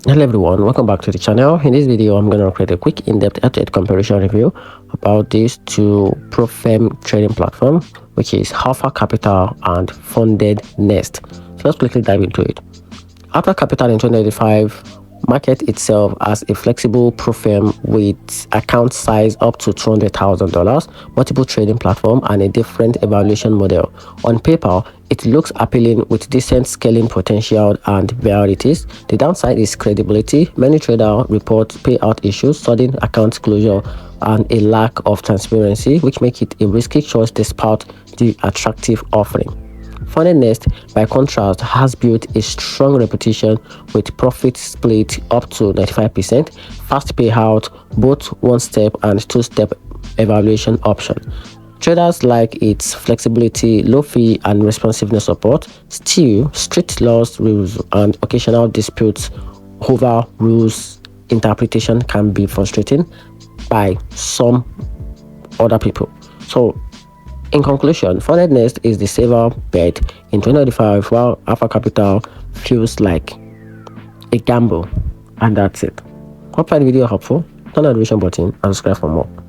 Hello everyone, welcome back to the channel. In this video, I'm going to create a quick in-depth head-to-head comparison review about these two prop firm trading platform, which is Alpha Capital and FundedNext. So let's quickly dive into it. Alpha Capital in 2025 market itself as a flexible prop firm with account size up to $200,000, multiple trading platform, and a different evaluation model. On paper, it looks appealing with decent scaling potential and varieties. The downside is credibility. Many traders report payout issues, sudden account closure, and a lack of transparency, which make it a risky choice despite the attractive offering. FundedNext, by contrast, has built a strong reputation with profit split up to 95%, fast payout, both one-step and two-step evaluation option. Traders like its flexibility, low fee, and responsiveness support. Still, strict laws, rules, and occasional disputes over rules interpretation can be frustrating by some other people. So, in conclusion, FundedNext is the safer bet in 2025, while Alpha Capital feels like a gamble. And that's it. Hope you find the video helpful. Turn on the notification button and subscribe for more.